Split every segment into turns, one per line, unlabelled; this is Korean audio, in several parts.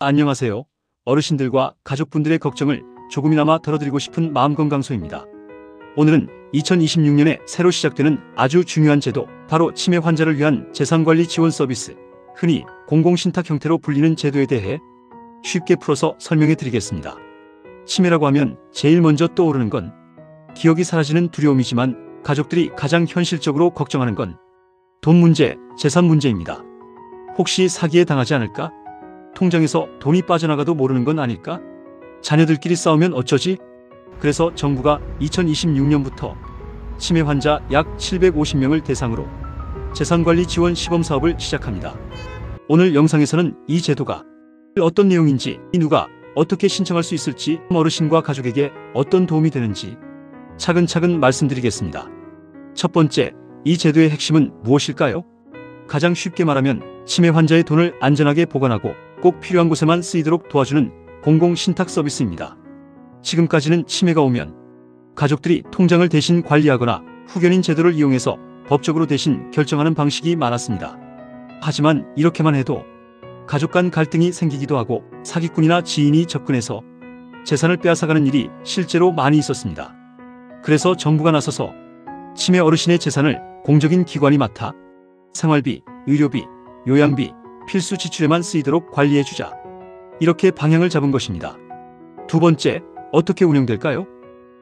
안녕하세요. 어르신들과 가족분들의 걱정을 조금이나마 덜어드리고 싶은 마음건강소입니다. 오늘은 2026년에 새로 시작되는 아주 중요한 제도, 바로 치매 환자를 위한 재산관리 지원 서비스, 흔히 공공신탁 형태로 불리는 제도에 대해 쉽게 풀어서 설명해 드리겠습니다. 치매라고 하면 제일 먼저 떠오르는 건 기억이 사라지는 두려움이지만, 가족들이 가장 현실적으로 걱정하는 건 돈 문제, 재산 문제입니다. 혹시 사기에 당하지 않을까? 통장에서 돈이 빠져나가도 모르는 건 아닐까? 자녀들끼리 싸우면 어쩌지? 그래서 정부가 2026년부터 치매 환자 약 750명을 대상으로 재산관리 지원 시범사업을 시작합니다. 오늘 영상에서는 이 제도가 어떤 내용인지, 누가 어떻게 신청할 수 있을지, 어르신과 가족에게 어떤 도움이 되는지 차근차근 말씀드리겠습니다. 첫 번째, 이 제도의 핵심은 무엇일까요? 가장 쉽게 말하면 치매 환자의 돈을 안전하게 보관하고 꼭 필요한 곳에만 쓰이도록 도와주는 공공신탁 서비스입니다. 지금까지는 치매가 오면 가족들이 통장을 대신 관리하거나 후견인 제도를 이용해서 법적으로 대신 결정하는 방식이 많았습니다. 하지만 이렇게만 해도 가족 간 갈등이 생기기도 하고 사기꾼이나 지인이 접근해서 재산을 빼앗아가는 일이 실제로 많이 있었습니다. 그래서 정부가 나서서 치매 어르신의 재산을 공적인 기관이 맡아 생활비, 의료비, 요양비, 필수 지출에만 쓰이도록 관리해주자, 이렇게 방향을 잡은 것입니다. 두 번째, 어떻게 운영될까요?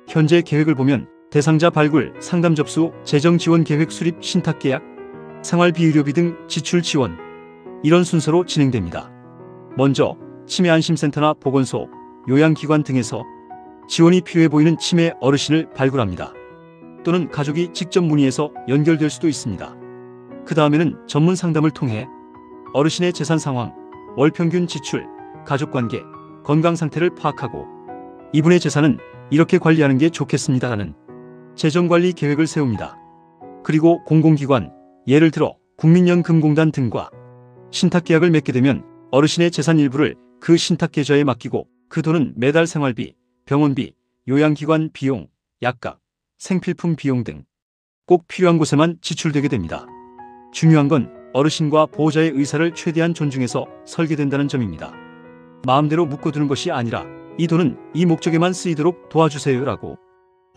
현재 계획을 보면 대상자 발굴, 상담 접수, 재정 지원 계획 수립, 신탁 계약, 생활비, 의료비 등 지출 지원, 이런 순서로 진행됩니다. 먼저 치매 안심센터나 보건소, 요양기관 등에서 지원이 필요해 보이는 치매 어르신을 발굴합니다. 또는 가족이 직접 문의해서 연결될 수도 있습니다. 그 다음에는 전문 상담을 통해 어르신의 재산 상황, 월평균 지출, 가족관계, 건강 상태를 파악하고 이분의 재산은 이렇게 관리하는 게 좋겠습니다라는 재정관리 계획을 세웁니다. 그리고 공공기관, 예를 들어 국민연금공단 등과 신탁계약을 맺게 되면 어르신의 재산 일부를 그 신탁계좌에 맡기고 그 돈은 매달 생활비, 병원비, 요양기관 비용, 약값, 생필품 비용 등 꼭 필요한 곳에만 지출되게 됩니다. 중요한 건 어르신과 보호자의 의사를 최대한 존중해서 설계된다는 점입니다. 마음대로 묶어두는 것이 아니라 이 돈은 이 목적에만 쓰이도록 도와주세요라고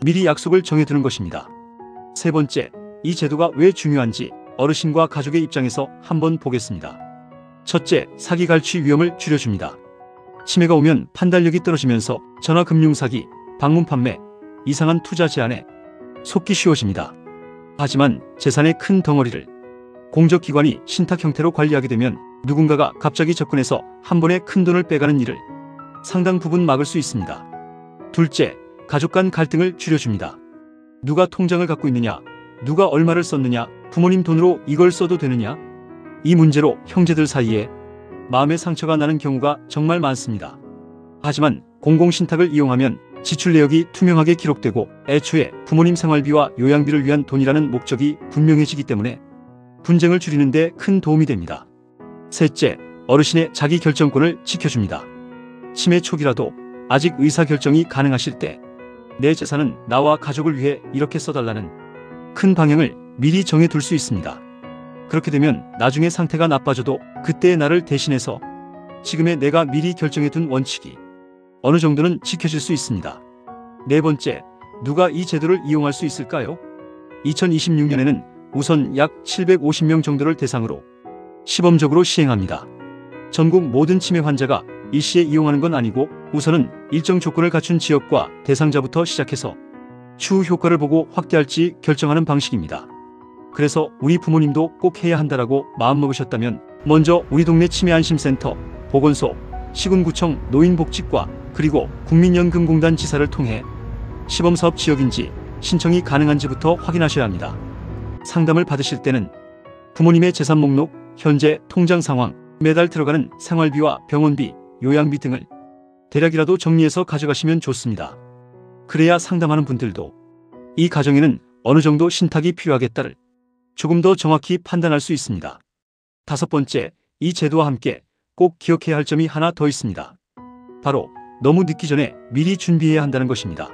미리 약속을 정해두는 것입니다. 세 번째, 이 제도가 왜 중요한지 어르신과 가족의 입장에서 한번 보겠습니다. 첫째, 사기 갈취 위험을 줄여줍니다. 치매가 오면 판단력이 떨어지면서 전화금융사기, 방문 판매, 이상한 투자 제안에 속기 쉬워집니다. 하지만 재산의 큰 덩어리를 공적기관이 신탁 형태로 관리하게 되면 누군가가 갑자기 접근해서 한 번에 큰 돈을 빼가는 일을 상당 부분 막을 수 있습니다. 둘째, 가족 간 갈등을 줄여줍니다. 누가 통장을 갖고 있느냐, 누가 얼마를 썼느냐, 부모님 돈으로 이걸 써도 되느냐, 이 문제로 형제들 사이에 마음의 상처가 나는 경우가 정말 많습니다. 하지만 공공신탁을 이용하면 지출 내역이 투명하게 기록되고 애초에 부모님 생활비와 요양비를 위한 돈이라는 목적이 분명해지기 때문에 분쟁을 줄이는 데 큰 도움이 됩니다. 셋째, 어르신의 자기 결정권을 지켜줍니다. 치매 초기라도 아직 의사결정이 가능하실 때 내 재산은 나와 가족을 위해 이렇게 써달라는 큰 방향을 미리 정해둘 수 있습니다. 그렇게 되면 나중에 상태가 나빠져도 그때의 나를 대신해서 지금의 내가 미리 결정해둔 원칙이 어느 정도는 지켜질 수 있습니다. 네 번째, 누가 이 제도를 이용할 수 있을까요? 2026년에는 우선 약 750명 정도를 대상으로 시범적으로 시행합니다. 전국 모든 치매 환자가 일시에 이용하는 건 아니고 우선은 일정 조건을 갖춘 지역과 대상자부터 시작해서 추후 효과를 보고 확대할지 결정하는 방식입니다. 그래서 우리 부모님도 꼭 해야 한다라고 마음먹으셨다면 먼저 우리 동네 치매 안심센터, 보건소, 시군구청, 노인복지과, 그리고 국민연금공단 지사를 통해 시범사업 지역인지 신청이 가능한지부터 확인하셔야 합니다. 상담을 받으실 때는 부모님의 재산 목록, 현재 통장 상황, 매달 들어가는 생활비와 병원비, 요양비 등을 대략이라도 정리해서 가져가시면 좋습니다. 그래야 상담하는 분들도 이 가정에는 어느 정도 신탁이 필요하겠다를 조금 더 정확히 판단할 수 있습니다. 다섯 번째, 이 제도와 함께 꼭 기억해야 할 점이 하나 더 있습니다. 바로 너무 늦기 전에 미리 준비해야 한다는 것입니다.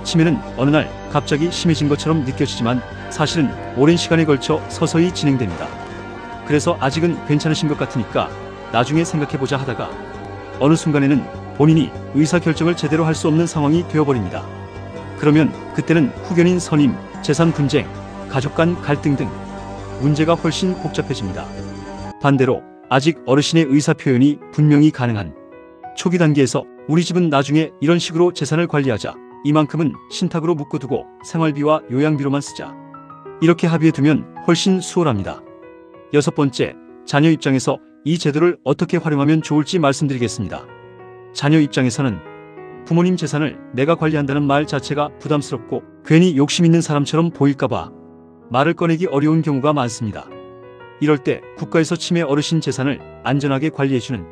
치매는 어느 날 갑자기 심해진 것처럼 느껴지지만 사실은 오랜 시간에 걸쳐 서서히 진행됩니다. 그래서 아직은 괜찮으신 것 같으니까 나중에 생각해보자 하다가 어느 순간에는 본인이 의사결정을 제대로 할 수 없는 상황이 되어버립니다. 그러면 그때는 후견인 선임, 재산 분쟁, 가족 간 갈등 등 문제가 훨씬 복잡해집니다. 반대로 아직 어르신의 의사표현이 분명히 가능한 초기 단계에서 우리 집은 나중에 이런 식으로 재산을 관리하자, 이만큼은 신탁으로 묶어두고 생활비와 요양비로만 쓰자, 이렇게 합의해두면 훨씬 수월합니다. 6번째, 자녀 입장에서 이 제도를 어떻게 활용하면 좋을지 말씀드리겠습니다. 자녀 입장에서는 부모님 재산을 내가 관리한다는 말 자체가 부담스럽고 괜히 욕심 있는 사람처럼 보일까봐 말을 꺼내기 어려운 경우가 많습니다. 이럴 때 국가에서 치매 어르신 재산을 안전하게 관리해주는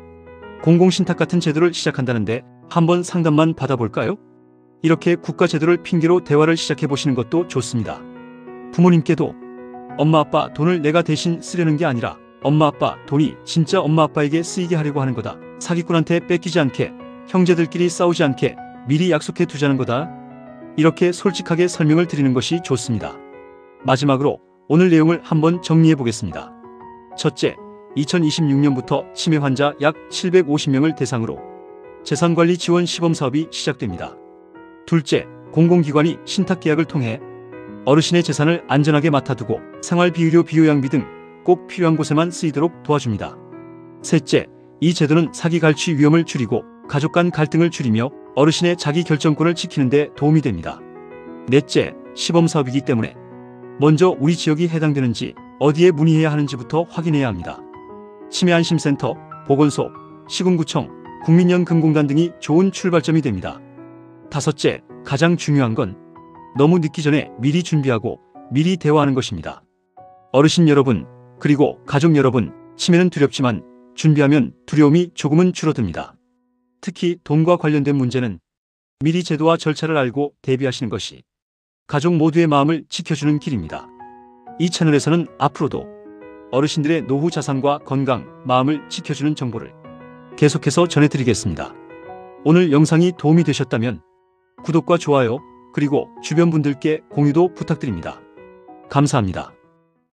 공공신탁 같은 제도를 시작한다는데 한번 상담만 받아볼까요? 이렇게 국가 제도를 핑계로 대화를 시작해보시는 것도 좋습니다. 부모님께도 엄마 아빠 돈을 내가 대신 쓰려는 게 아니라 엄마 아빠 돈이 진짜 엄마 아빠에게 쓰이게 하려고 하는 거다. 사기꾼한테 뺏기지 않게, 형제들끼리 싸우지 않게 미리 약속해 두자는 거다. 이렇게 솔직하게 설명을 드리는 것이 좋습니다. 마지막으로 오늘 내용을 한번 정리해 보겠습니다. 첫째, 2026년부터 치매 환자 약 750명을 대상으로 재산관리 지원 시범사업이 시작됩니다. 둘째, 공공기관이 신탁계약을 통해 어르신의 재산을 안전하게 맡아두고 생활비의료 비요양비 등 꼭 필요한 곳에만 쓰이도록 도와줍니다. 셋째, 이 제도는 사기 갈취 위험을 줄이고 가족 간 갈등을 줄이며 어르신의 자기 결정권을 지키는 데 도움이 됩니다. 넷째, 시범사업이기 때문에 먼저 우리 지역이 해당되는지 어디에 문의해야 하는지부터 확인해야 합니다. 치매안심센터, 보건소, 시군구청, 국민연금공단 등이 좋은 출발점이 됩니다. 다섯째, 가장 중요한 건 너무 늦기 전에 미리 준비하고 미리 대화하는 것입니다. 어르신 여러분, 그리고 가족 여러분, 치매는 두렵지만 준비하면 두려움이 조금은 줄어듭니다. 특히 돈과 관련된 문제는 미리 제도와 절차를 알고 대비하시는 것이 가족 모두의 마음을 지켜주는 길입니다. 이 채널에서는 앞으로도 어르신들의 노후 자산과 건강, 마음을 지켜주는 정보를 계속해서 전해드리겠습니다. 오늘 영상이 도움이 되셨다면 구독과 좋아요, 그리고 주변 분들께 공유도 부탁드립니다. 감사합니다.